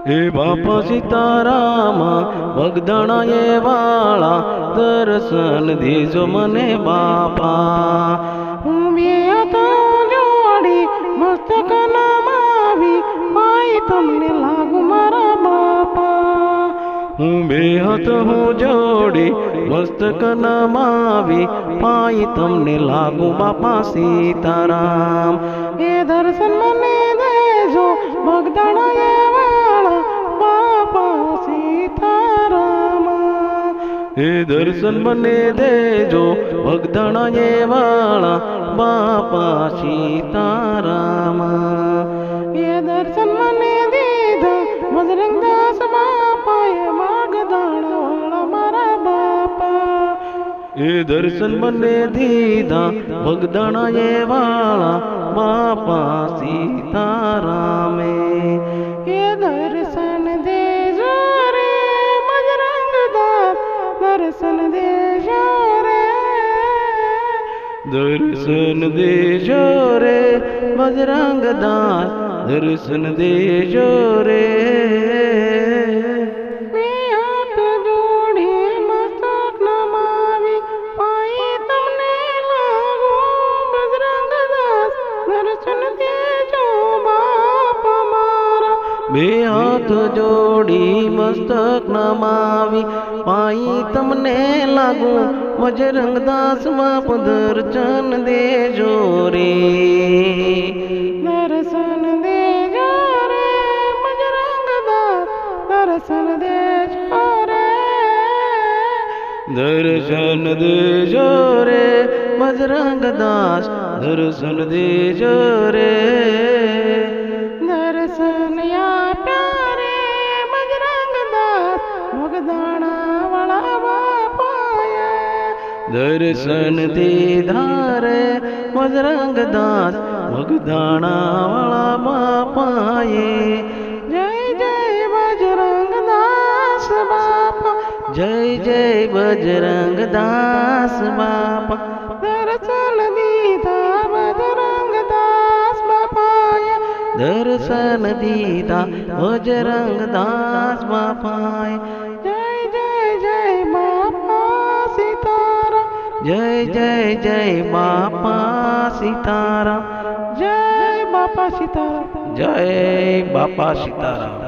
હે બાપા સીતારામ વગદાણા એ વાળા દર્શન દેજો મને બાપા હું બે હાથો જોડી મસ્તક નમાવી માઈ તમને લાગુ મારા બાપા હું બે હાથ હું જોડી મસ્તક નમાવી પાઈ તમને લાગુ બાપા સીતારામ એ દર્શન મને દેજો બગદાણા એ વાળા બાપા સીતારામ હે દર્શન મને દેજો બગદાણા એ વાળા બાપા સીતારામ એ દર્શન મને દીધા બજરંગદાસ બાપાએ બગદાણા વાળા મારા બાપા એ દર્શન મને દીધા બગદાણા એ વાળા બાપા સીતારામે એ દર્શન દેજો રે બજરંગદાસ દર્શન દેજો રે દર્શન દેજો રે બજરંગદાસ દર્શન દેજો રે બે હાથ જોડી મસ્તક નમાવી પાઈ તમને લાગુ બજરંગદાસ દર્શન દેજો બાપા મારા બે હાથ જોડી મસ્તક નમાવી પાઈ તમને લાગુ બજરંગદાસ બાપ દર્શન દેજો રે દર્શન દેજો રે બજરંગદાસ દર્શન દેજો રે દર્શન દેજો રે બજરંગદાસ દર્શન દેજો રે દર્શન આપ્યા રે બજરંગદાસ બગદાણા વાળા બાપાએ દર્શન દીધા રે બજરંગદાસ બગદાણા વાળા બાપાએ જય જય બજરંગદાસ બાપા જય જય બજરંગદાસ બાપા દર્શન દીધા બજરંગદાસ બાપાએ દર્શન દીધા બજરંગદાસ બાપાએ જય જય જય બાપા સીતારામ જય જય જય બાપા સીતારામ જય બાપા સીતારામ જય બાપા સીતારામ